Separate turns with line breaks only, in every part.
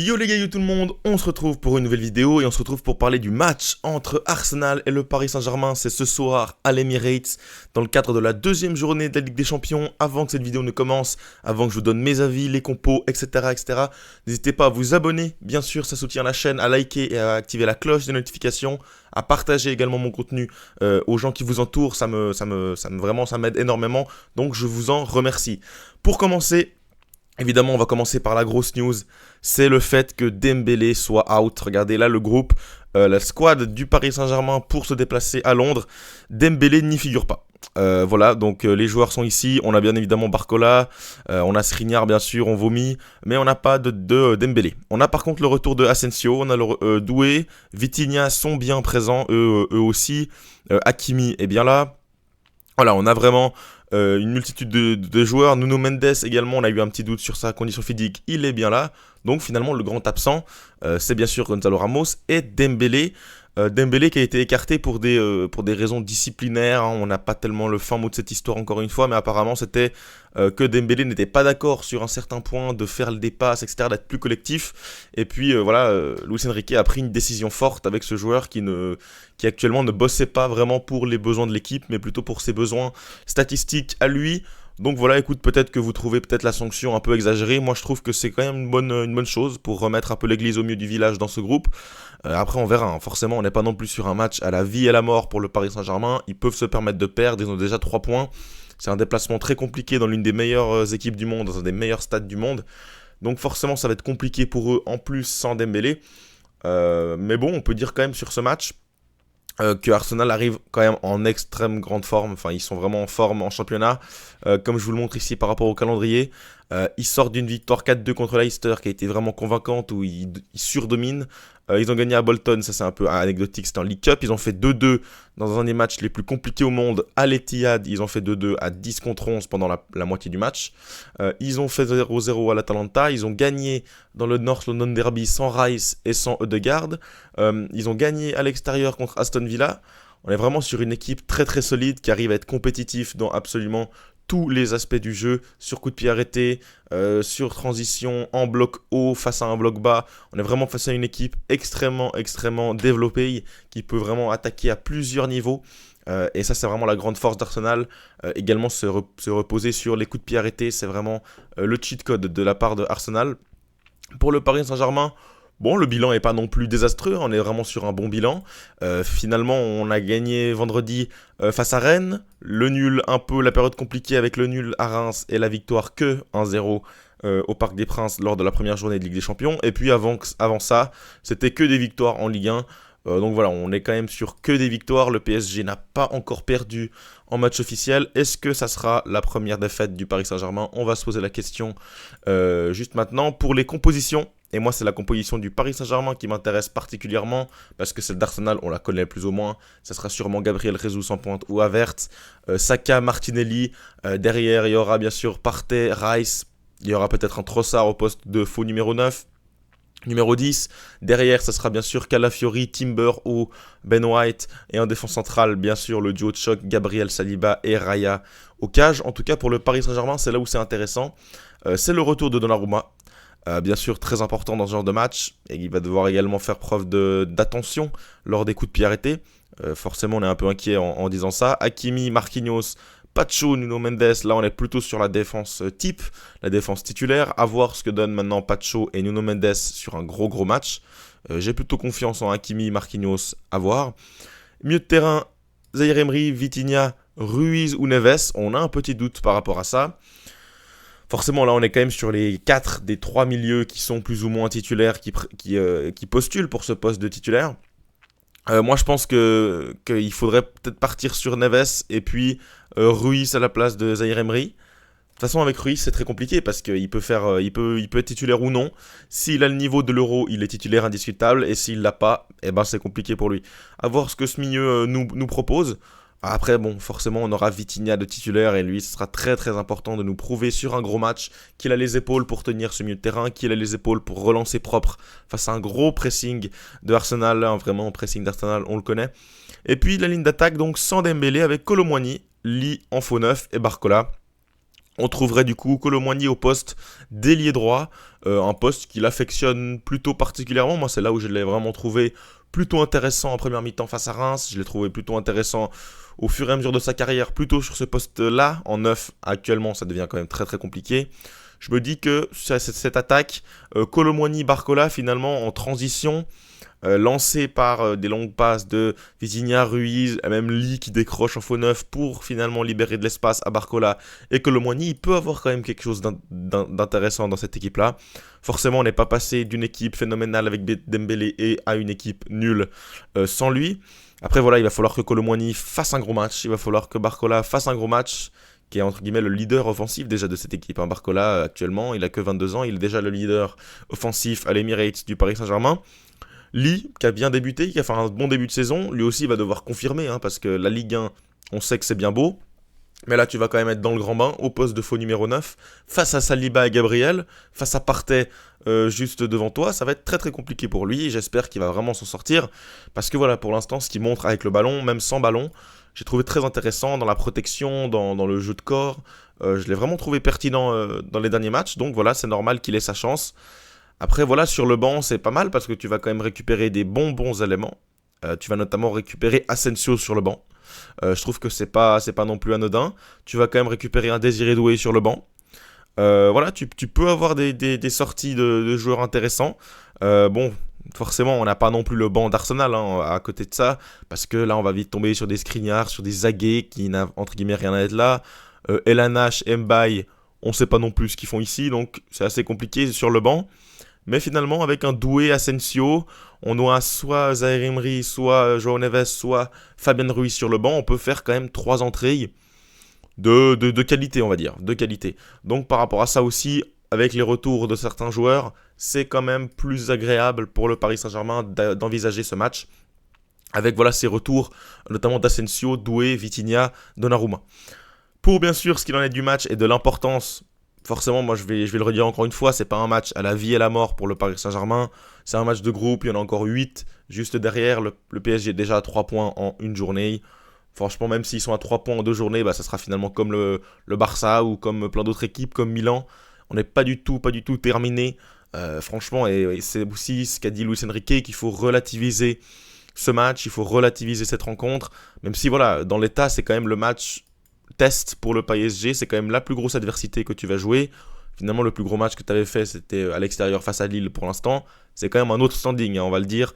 Yo les gars, yo tout le monde, on se retrouve pour une nouvelle vidéo et on se retrouve pour parler du match entre Arsenal et le Paris Saint-Germain. C'est ce soir à l'Emirates dans le cadre de la deuxième journée de la Ligue des Champions. Avant que cette vidéo ne commence, avant que je vous donne mes avis, les compos, etc. etc. N'hésitez pas à vous abonner, bien sûr ça soutient la chaîne, à liker et à activer la cloche des notifications, à partager également mon contenu aux gens qui vous entourent, ça m'aide énormément, donc je vous en remercie. Pour commencer, évidemment, on va commencer par la grosse news, c'est le fait que Dembélé soit out. Regardez là le groupe, la squad du Paris Saint-Germain pour se déplacer à Londres. Dembélé n'y figure pas. Voilà, donc les joueurs sont ici. On a bien évidemment Barcola, on a Skriniar bien sûr, on vomit, mais on n'a pas de Dembélé. On a par contre le retour de Asensio, on a Doué, Vitinha sont bien présents, eux aussi. Hakimi est bien là. Voilà, on a vraiment une multitude de joueurs. Nuno Mendes également, on a eu un petit doute sur sa condition physique, il est bien là. Donc finalement, le grand absent, c'est bien sûr Gonzalo Ramos et Dembélé. Dembélé qui a été écarté pour des raisons disciplinaires, hein. On n'a pas tellement le fin mot de cette histoire encore une fois, mais apparemment c'était que Dembélé n'était pas d'accord sur un certain point de faire des passes, etc., d'être plus collectif. Et puis voilà, Luis Enrique a pris une décision forte avec ce joueur qui actuellement ne bossait pas vraiment pour les besoins de l'équipe, mais plutôt pour ses besoins statistiques à lui. Donc voilà, écoute, peut-être que vous trouvez peut-être la sanction un peu exagérée. Moi, je trouve que c'est quand même une bonne chose pour remettre un peu l'église au milieu du village dans ce groupe. Après, on verra. Hein. Forcément, on n'est pas non plus sur un match à la vie et à la mort pour le Paris Saint-Germain. Ils peuvent se permettre de perdre. Ils ont déjà 3 points. C'est un déplacement très compliqué dans l'une des meilleures équipes du monde, dans un des meilleurs stades du monde. Donc forcément, ça va être compliqué pour eux, en plus sans Dembélé. Mais bon, on peut dire quand même sur ce match que Arsenal arrive quand même en extrême grande forme. Enfin, ils sont vraiment en forme en championnat. Comme je vous le montre ici par rapport au calendrier, ils sortent d'une victoire 4-2 contre Leicester qui a été vraiment convaincante, où ils surdominent. Ils ont gagné à Bolton, ça c'est un peu anecdotique, c'était en League Cup. Ils ont fait 2-2 dans un des matchs les plus compliqués au monde à l'Etihad. Ils ont fait 2-2 à 10 contre 11 pendant la moitié du match. Ils ont fait 0-0 à l'Atalanta. Ils ont gagné dans le North London Derby sans Rice et sans Ødegaard. Ils ont gagné à l'extérieur contre Aston Villa. On est vraiment sur une équipe très très solide qui arrive à être compétitif dans absolument tous les aspects du jeu, sur coup de pied arrêté, sur transition, en bloc haut face à un bloc bas. On est vraiment face à une équipe extrêmement développée qui peut vraiment attaquer à plusieurs niveaux. Et ça, c'est vraiment la grande force d'Arsenal. Également, se reposer sur les coups de pied arrêtés, c'est vraiment le cheat code de la part de Arsenal. Pour le Paris Saint-Germain, bon, le bilan n'est pas non plus désastreux, on est vraiment sur un bon bilan. Finalement, on a gagné vendredi face à Rennes. Le nul, un peu la période compliquée avec le nul à Reims et la victoire que 1-0 au Parc des Princes lors de la première journée de Ligue des Champions. Et puis avant ça, c'était que des victoires en Ligue 1. Donc voilà, on est quand même sur que des victoires. Le PSG n'a pas encore perdu en match officiel. Est-ce que ça sera la première défaite du Paris Saint-Germain? On va se poser la question juste maintenant. Pour les compositions, et moi c'est la composition du Paris Saint-Germain qui m'intéresse particulièrement, parce que celle d'Arsenal, on la connaît plus ou moins. Ça sera sûrement Gabriel Jesus en pointe ou Havertz, Saka, Martinelli. Derrière, il y aura bien sûr Partey, Rice. Il y aura peut-être un Trossard au poste de faux numéro 9. Numéro 10, derrière, ça sera bien sûr Calafiori, Timber ou Ben White. Et en défense centrale, bien sûr, le duo de choc Gabriel Saliba et Raya au cage. En tout cas, pour le Paris Saint-Germain, c'est là où c'est intéressant. C'est le retour de Donnarumma. Bien sûr, très important dans ce genre de match. Et il va devoir également faire preuve d'attention lors des coups de pied arrêtés. Forcément, on est un peu inquiet en disant ça. Hakimi, Marquinhos, Pacho, Nuno Mendes, là on est plutôt sur la défense type, la défense titulaire. À voir ce que donnent maintenant Pacho et Nuno Mendes sur un gros match. J'ai plutôt confiance en Hakimi, Marquinhos, à voir. Milieu de terrain, Zaïre Emery, Vitinha, Ruiz ou Neves. On a un petit doute par rapport à ça. Forcément, là, on est quand même sur les 4 des 3 milieux qui sont plus ou moins titulaires, qui postulent pour ce poste de titulaire. Moi, je pense qu'il faudrait peut-être partir sur Neves et puis Ruiz à la place de Zaïre Emery. De toute façon, avec Ruiz, c'est très compliqué parce qu'il peut être titulaire ou non. S'il a le niveau de l'Euro, il est titulaire indiscutable, et s'il l'a pas, eh ben c'est compliqué pour lui. À voir ce que ce milieu nous propose. Après, bon, forcément, on aura Vitinha de titulaire, et lui, ce sera très important de nous prouver sur un gros match qu'il a les épaules pour tenir ce milieu de terrain, qu'il a les épaules pour relancer propre face à un gros pressing de Arsenal, hein, vraiment, pressing d'Arsenal, on le connaît. Et puis, la ligne d'attaque, donc, sans Dembélé, avec Kolo Muani, Lee en faux neuf et Barcola On trouverait du coup Kolo Muani au poste d'ailier droit, un poste qu'il affectionne plutôt particulièrement. Moi, c'est là où je l'ai vraiment trouvé plutôt intéressant en première mi-temps face à Reims. Je l'ai trouvé plutôt intéressant au fur et à mesure de sa carrière, plutôt sur ce poste-là. En neuf, actuellement, ça devient quand même très très compliqué. Je me dis que cette attaque, Kolo Muani, Barcola, finalement, en transition, lancé par des longues passes de Vitinha, Ruiz, et même Lee qui décroche en faux neuf pour finalement libérer de l'espace à Barcola et que le Moigny, il peut avoir quand même quelque chose d'intéressant dans cette équipe-là. Forcément, on n'est pas passé d'une équipe phénoménale avec Dembélé et à une équipe nulle sans lui. Après, voilà, il va falloir que Kolo Muani fasse un gros match, il va falloir que Barcola fasse un gros match, qui est entre guillemets le leader offensif déjà de cette équipe. Barcola, actuellement, il a que 22 ans, il est déjà le leader offensif à l'Emirates du Paris Saint-Germain. Lee, qui a bien débuté, qui a fait un bon début de saison, lui aussi va devoir confirmer, parce que la Ligue 1, on sait que c'est bien beau, mais là tu vas quand même être dans le grand bain, au poste de faux numéro 9, face à Saliba et Gabriel, face à Partey juste devant toi, ça va être très très compliqué pour lui, et j'espère qu'il va vraiment s'en sortir, parce que voilà, pour l'instant, ce qu'il montre avec le ballon, même sans ballon, j'ai trouvé très intéressant dans la protection, dans le jeu de corps, je l'ai vraiment trouvé pertinent dans les derniers matchs, donc voilà, c'est normal qu'il ait sa chance. Après, voilà, sur le banc, c'est pas mal parce que tu vas quand même récupérer des bons éléments. Tu vas notamment récupérer Asensio sur le banc. Je trouve que c'est pas non plus anodin. Tu vas quand même récupérer un Désiré Doué sur le banc. Voilà, tu peux avoir des sorties de joueurs intéressants. Bon, forcément, on n'a pas non plus le banc d'Arsenal à côté de ça, parce que là, on va vite tomber sur des Skriniar, sur des Zagué qui n'ont entre guillemets rien à être là. Elanash, Mbaye, on sait pas non plus ce qu'ils font ici, donc c'est assez compliqué sur le banc. Mais finalement, avec un Doué Asensio, on a soit Zaïre Emery, soit João Neves, soit Fabien Ruiz sur le banc. On peut faire quand même 3 entrées de qualité, on va dire. De qualité. Donc par rapport à ça aussi, avec les retours de certains joueurs, c'est quand même plus agréable pour le Paris Saint-Germain d'envisager ce match. Avec voilà ces retours, notamment d'Asensio, Doué, Vitinha, Donnarumma. Pour bien sûr ce qu'il en est du match et de l'importance. Forcément, moi je vais le redire encore une fois, c'est pas un match à la vie et la mort pour le Paris Saint-Germain, c'est un match de groupe, il y en a encore 8 juste derrière, le PSG est déjà à 3 points en une journée. Franchement, même s'ils sont à 3 points en 2 journées, ça sera finalement comme le Barça ou comme plein d'autres équipes, comme Milan. On n'est pas du tout terminé. Franchement, et c'est aussi ce qu'a dit Luis Enrique, qu'il faut relativiser ce match, il faut relativiser cette rencontre, même si voilà, dans l'état, c'est quand même le match test pour le PSG, c'est quand même la plus grosse adversité que tu vas jouer. Finalement, le plus gros match que tu avais fait, c'était à l'extérieur face à Lille pour l'instant. C'est quand même un autre standing, on va le dire.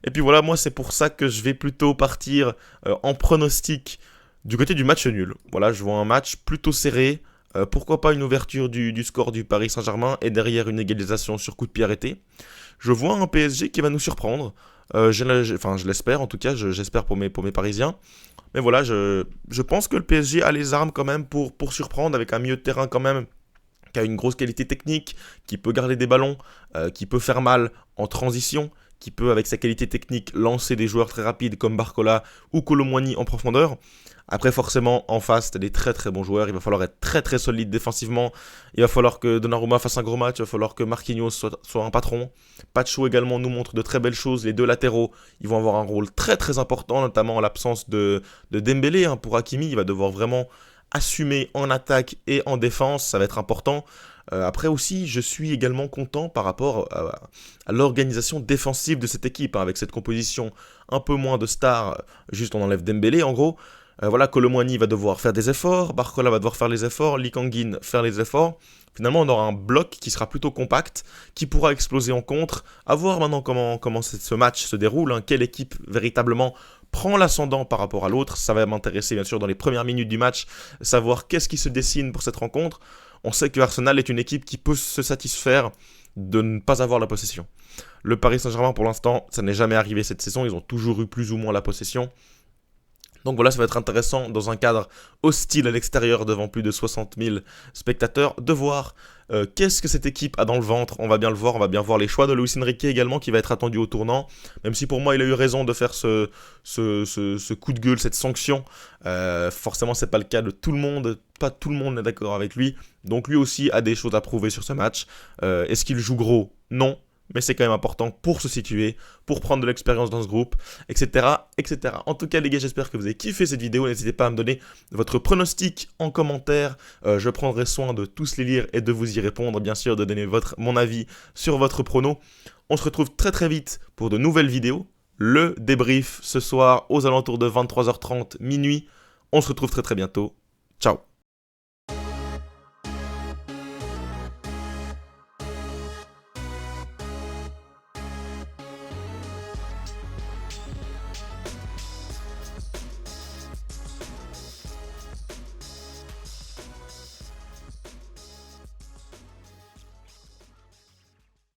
Et puis voilà, moi, c'est pour ça que je vais plutôt partir en pronostic du côté du match nul. Voilà, je vois un match plutôt serré. Pourquoi pas une ouverture du score du Paris Saint-Germain et derrière une égalisation sur coup de pied arrêté. Je vois un PSG qui va nous surprendre. Je l'espère, en tout cas, j'espère pour mes Parisiens. Mais voilà, je pense que le PSG a les armes quand même pour surprendre avec un milieu de terrain quand même qui a une grosse qualité technique, qui peut garder des ballons, qui peut faire mal en transition, qui peut avec sa qualité technique lancer des joueurs très rapides comme Barcola ou Kolo Muani en profondeur. Après forcément en face t'as des très très bons joueurs, il va falloir être très très solide défensivement, il va falloir que Donnarumma fasse un gros match, il va falloir que Marquinhos soit un patron. Pacho également nous montre de très belles choses, les deux latéraux ils vont avoir un rôle très très important, notamment en l'absence de Dembélé, pour Hakimi, il va devoir vraiment assumer en attaque et en défense, ça va être important. Après aussi, je suis également content par rapport à l'organisation défensive de cette équipe, avec cette composition un peu moins de stars, juste on enlève Dembélé en gros. Voilà, Kolo Muani va devoir faire des efforts, Barcola va devoir faire les efforts, Lee Kang-in faire les efforts. Finalement, on aura un bloc qui sera plutôt compact, qui pourra exploser en contre. À voir maintenant comment ce match se déroule, quelle équipe véritablement prend l'ascendant par rapport à l'autre. Ça va m'intéresser bien sûr dans les premières minutes du match, savoir qu'est-ce qui se dessine pour cette rencontre. On sait que Arsenal est une équipe qui peut se satisfaire de ne pas avoir la possession. Le Paris Saint-Germain, pour l'instant, ça n'est jamais arrivé cette saison, ils ont toujours eu plus ou moins la possession. Donc voilà, ça va être intéressant dans un cadre hostile à l'extérieur devant plus de 60 000 spectateurs de voir qu'est-ce que cette équipe a dans le ventre. On va bien le voir, on va bien voir les choix de Luis Enrique également qui va être attendu au tournant. Même si pour moi il a eu raison de faire ce coup de gueule, cette sanction. Forcément c'est pas le cas de tout le monde, pas tout le monde est d'accord avec lui. Donc lui aussi a des choses à prouver sur ce match. Est-ce qu'il joue gros ? Non. mais c'est quand même important pour se situer, pour prendre de l'expérience dans ce groupe, etc., etc. En tout cas, les gars, j'espère que vous avez kiffé cette vidéo. N'hésitez pas à me donner votre pronostic en commentaire. Je prendrai soin de tous les lire et de vous y répondre, bien sûr, de donner mon avis sur votre prono. On se retrouve très très vite pour de nouvelles vidéos. Le débrief ce soir aux alentours de 23h30, minuit. On se retrouve très très bientôt. Ciao.